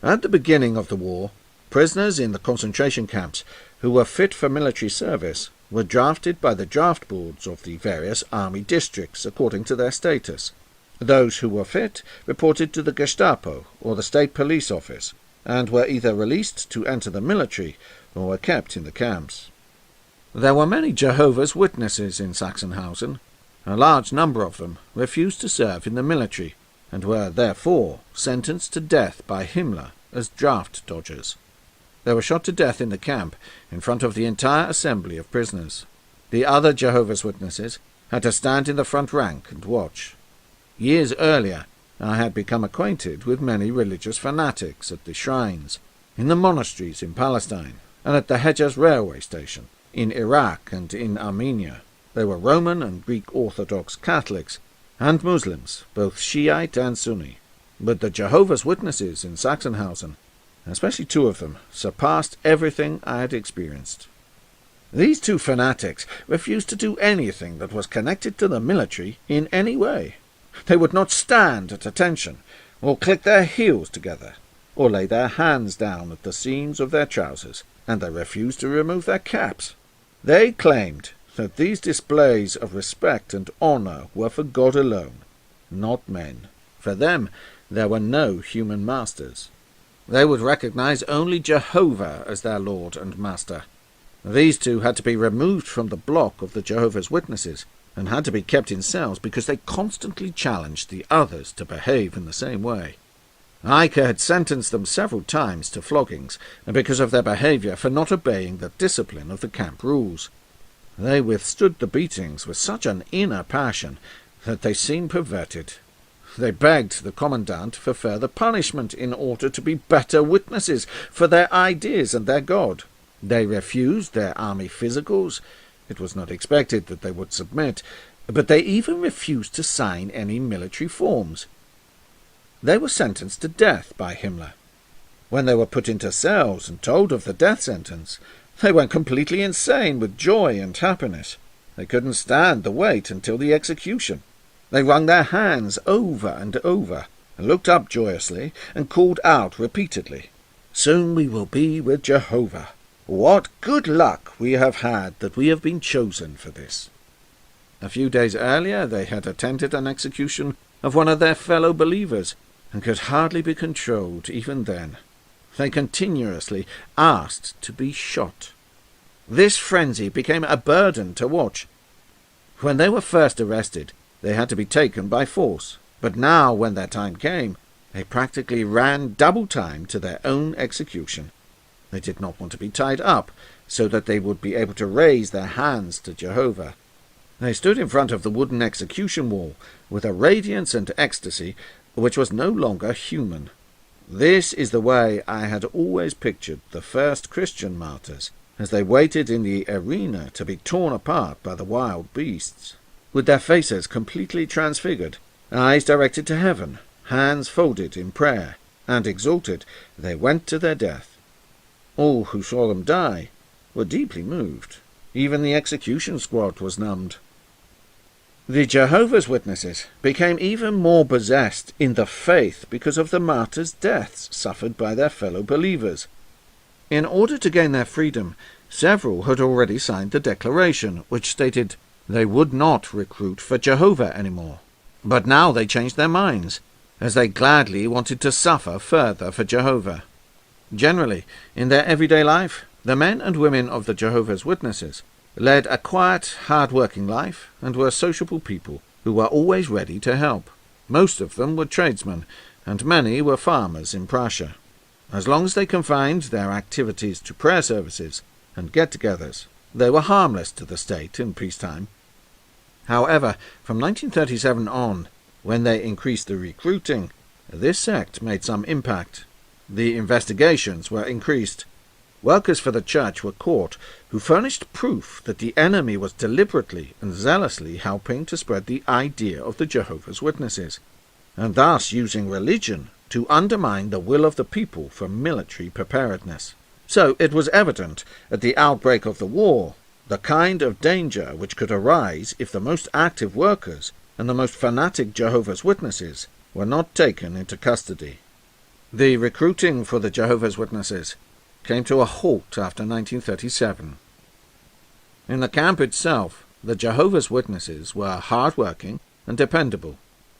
At the beginning of the war, prisoners in the concentration camps who were fit for military service were drafted by the draft boards of the various army districts according to their status. Those who were fit reported to the Gestapo or the state police office, and were either released to enter the military or were kept in the camps. There were many Jehovah's Witnesses in Sachsenhausen. A large number of them refused to serve in the military, and were therefore sentenced to death by Himmler as draft dodgers. They were shot to death in the camp in front of the entire assembly of prisoners. The other Jehovah's Witnesses had to stand in the front rank and watch. Years earlier, I had become acquainted with many religious fanatics at the shrines, in the monasteries in Palestine, and at the Hejaz railway station, in Iraq and in Armenia. They were Roman and Greek Orthodox Catholics, and Muslims, both Shiite and Sunni. But the Jehovah's Witnesses in Sachsenhausen, especially two of them, surpassed everything I had experienced. These two fanatics refused to do anything that was connected to the military in any way. They would not stand at attention, or click their heels together, or lay their hands down at the seams of their trousers, and they refused to remove their caps. They claimed that these displays of respect and honour were for God alone, not men. For them, there were no human masters. They would recognize only Jehovah as their Lord and Master. These two had to be removed from the block of the Jehovah's Witnesses, and had to be kept in cells because they constantly challenged the others to behave in the same way. Eike had sentenced them several times to floggings, because of their behaviour for not obeying the discipline of the camp rules. They withstood the beatings with such an inner passion that they seemed perverted. They begged the commandant for further punishment in order to be better witnesses for their ideas and their God. They refused their army physicals. It was not expected that they would submit, but they even refused to sign any military forms. They were sentenced to death by Himmler. When they were put into cells and told of the death sentence, they went completely insane with joy and happiness. They couldn't stand the wait until the execution. They wrung their hands over and over, and looked up joyously, and called out repeatedly, "Soon we will be with Jehovah. What good luck we have had that we have been chosen for this." A few days earlier they had attended an execution of one of their fellow believers, and could hardly be controlled even then. They continuously asked to be shot. This frenzy became a burden to watch. When they were first arrested, they had to be taken by force, but now, when their time came, they practically ran double time to their own execution. They did not want to be tied up, so that they would be able to raise their hands to Jehovah. They stood in front of the wooden execution wall, with a radiance and ecstasy which was no longer human. This is the way I had always pictured the first Christian martyrs, as they waited in the arena to be torn apart by the wild beasts. With their faces completely transfigured, eyes directed to heaven, hands folded in prayer, and exalted, they went to their death. All who saw them die were deeply moved. Even the execution squad was numbed. The Jehovah's Witnesses became even more possessed in the faith because of the martyrs' deaths suffered by their fellow believers. In order to gain their freedom, several had already signed the declaration, which stated they would not recruit for Jehovah anymore. But now they changed their minds, as they gladly wanted to suffer further for Jehovah. Generally, in their everyday life, the men and women of the Jehovah's Witnesses led a quiet, hard-working life, and were sociable people who were always ready to help. Most of them were tradesmen, and many were farmers in Prussia. As long as they confined their activities to prayer services and get-togethers, they were harmless to the state in peacetime. However, from 1937 on, when they increased the recruiting, this sect made some impact. The investigations were increased. Workers for the church were caught who furnished proof that the enemy was deliberately and zealously helping to spread the idea of the Jehovah's Witnesses, and thus using religion to undermine the will of the people for military preparedness. So it was evident at the outbreak of the war the kind of danger which could arise if the most active workers and the most fanatic Jehovah's Witnesses were not taken into custody. The recruiting for the Jehovah's Witnesses came to a halt after 1937. In the camp itself, the Jehovah's Witnesses were hard-working and dependable.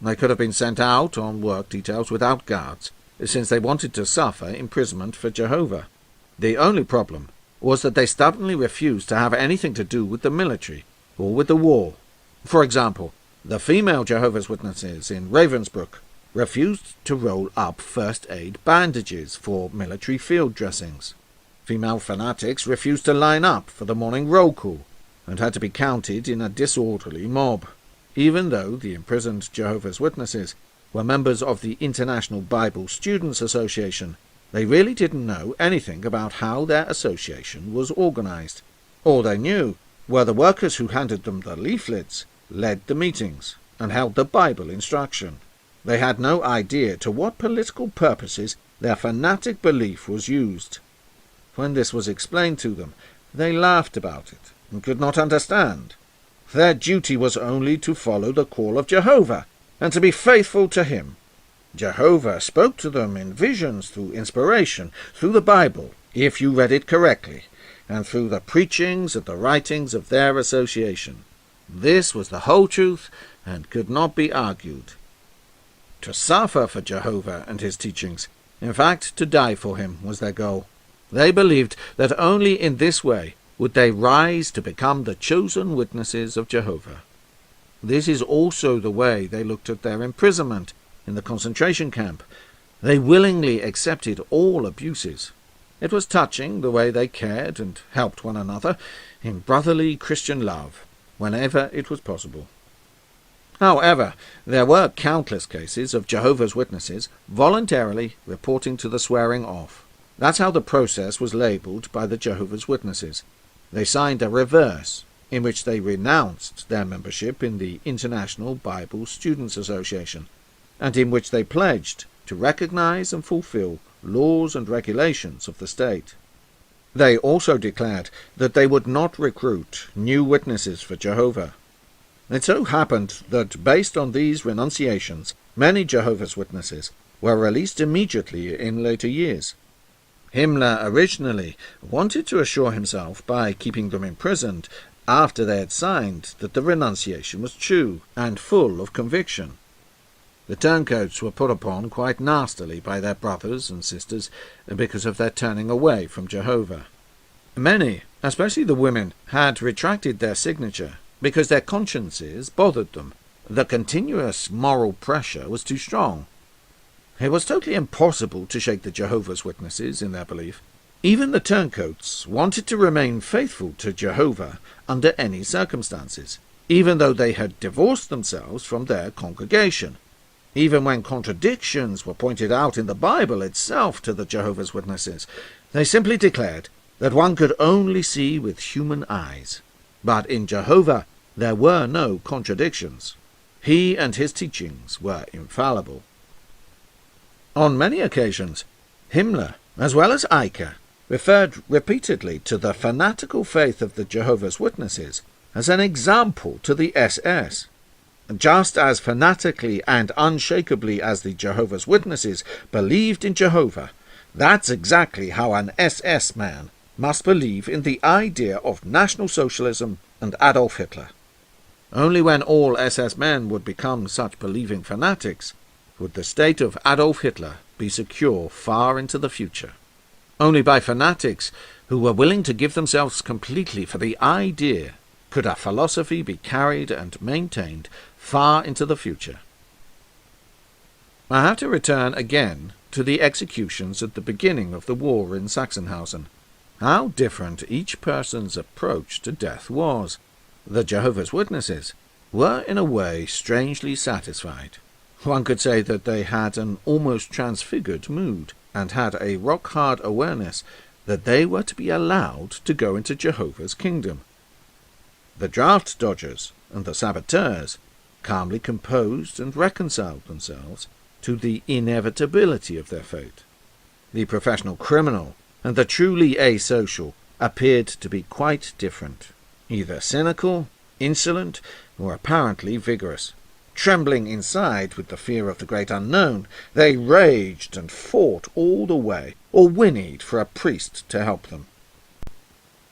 They could have been sent out on work details without guards, since they wanted to suffer imprisonment for Jehovah. The only problem was that they stubbornly refused to have anything to do with the military or with the war. For example, the female Jehovah's Witnesses in Ravensbrück refused to roll up first aid bandages for military field dressings. Female fanatics refused to line up for the morning roll call and had to be counted in a disorderly mob. Even though the imprisoned Jehovah's Witnesses were members of the International Bible Students Association, they really didn't know anything about how their association was organized. All they knew were the workers who handed them the leaflets, led the meetings, and held the Bible instruction. They had no idea to what political purposes their fanatic belief was used. When this was explained to them, they laughed about it and could not understand. Their duty was only to follow the call of Jehovah and to be faithful to him. Jehovah spoke to them in visions through inspiration, through the Bible, if you read it correctly, and through the preachings and the writings of their association. This was the whole truth and could not be argued. To suffer for Jehovah and his teachings, in fact, to die for him, was their goal. They believed that only in this way would they rise to become the chosen witnesses of Jehovah. This is also the way they looked at their imprisonment in the concentration camp. They willingly accepted all abuses. It was touching the way they cared and helped one another in brotherly Christian love whenever it was possible. However, there were countless cases of Jehovah's Witnesses voluntarily reporting to the swearing off. That's how the process was labelled by the Jehovah's Witnesses. They signed a reverse, in which they renounced their membership in the International Bible Students Association, and in which they pledged to recognize and fulfill laws and regulations of the state. They also declared that they would not recruit new witnesses for Jehovah. It so happened that, based on these renunciations, many Jehovah's Witnesses were released immediately in later years. Himmler originally wanted to assure himself, by keeping them imprisoned after they had signed, that the renunciation was true and full of conviction. The turncoats were put upon quite nastily by their brothers and sisters because of their turning away from Jehovah. Many, especially the women, had retracted their signature because their consciences bothered them. The continuous moral pressure was too strong. It was totally impossible to shake the Jehovah's Witnesses in their belief. Even the turncoats wanted to remain faithful to Jehovah under any circumstances, even though they had divorced themselves from their congregation. Even when contradictions were pointed out in the Bible itself to the Jehovah's Witnesses, they simply declared that one could only see with human eyes. But in Jehovah there were no contradictions. He and his teachings were infallible. On many occasions, Himmler, as well as Eicher, referred repeatedly to the fanatical faith of the Jehovah's Witnesses as an example to the SS. Just as fanatically and unshakably as the Jehovah's Witnesses believed in Jehovah, that's exactly how an SS man must believe in the idea of National Socialism and Adolf Hitler. Only when all SS men would become such believing fanatics would the state of Adolf Hitler be secure far into the future. Only by fanatics who were willing to give themselves completely for the idea could a philosophy be carried and maintained far into the future. I have to return again to the executions at the beginning of the war in Sachsenhausen. How different each person's approach to death was. The Jehovah's Witnesses were in a way strangely satisfied. One could say that they had an almost transfigured mood, and had a rock-hard awareness that they were to be allowed to go into Jehovah's kingdom. The draft dodgers and the saboteurs calmly composed and reconciled themselves to the inevitability of their fate. The professional criminal and the truly asocial appeared to be quite different, either cynical, insolent, or apparently vigorous. Trembling inside with the fear of the great unknown, they raged and fought all the way, or whinnied for a priest to help them.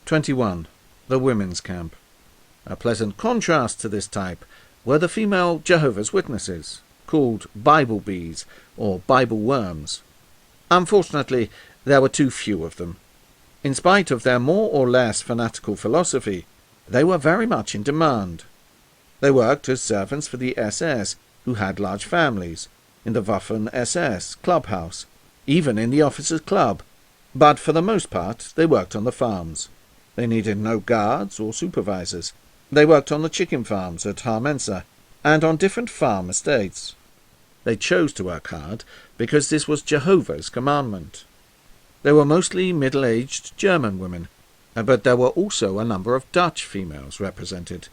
21. The Women's Camp. A pleasant contrast to this type were the female Jehovah's Witnesses, called Bible bees or Bible worms. Unfortunately, there were too few of them. In spite of their more or less fanatical philosophy, they were very much in demand. They worked as servants for the SS, who had large families, in the Waffen-SS clubhouse, even in the officers' club, but for the most part they worked on the farms. They needed no guards or supervisors. They worked on the chicken farms at Harmensa and on different farm estates. They chose to work hard because this was Jehovah's commandment. They were mostly middle-aged German women, but there were also a number of Dutch females represented.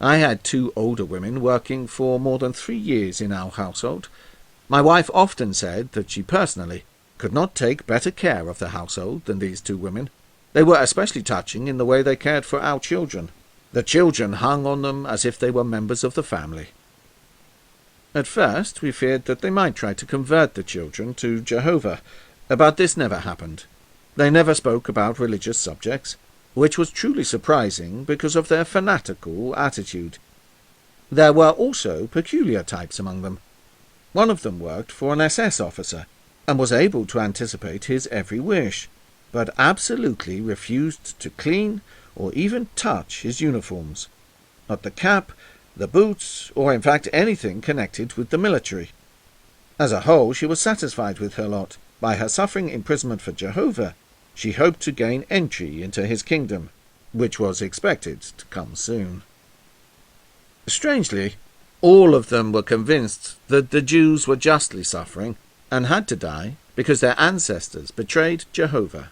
I had 2 older women working for more than 3 years in our household. My wife often said that she personally could not take better care of the household than these 2 women. They were especially touching in the way they cared for our children. The children hung on them as if they were members of the family. At first we feared that they might try to convert the children to Jehovah, but this never happened. They never spoke about religious subjects, which was truly surprising because of their fanatical attitude. There were also peculiar types among them. One of them worked for an SS officer, and was able to anticipate his every wish, but absolutely refused to clean or even touch his uniforms. Not the cap, the boots, or in fact anything connected with the military. As a whole, she was satisfied with her lot. By her suffering imprisonment for Jehovah, she hoped to gain entry into his kingdom, which was expected to come soon. Strangely, all of them were convinced that the Jews were justly suffering and had to die because their ancestors betrayed Jehovah.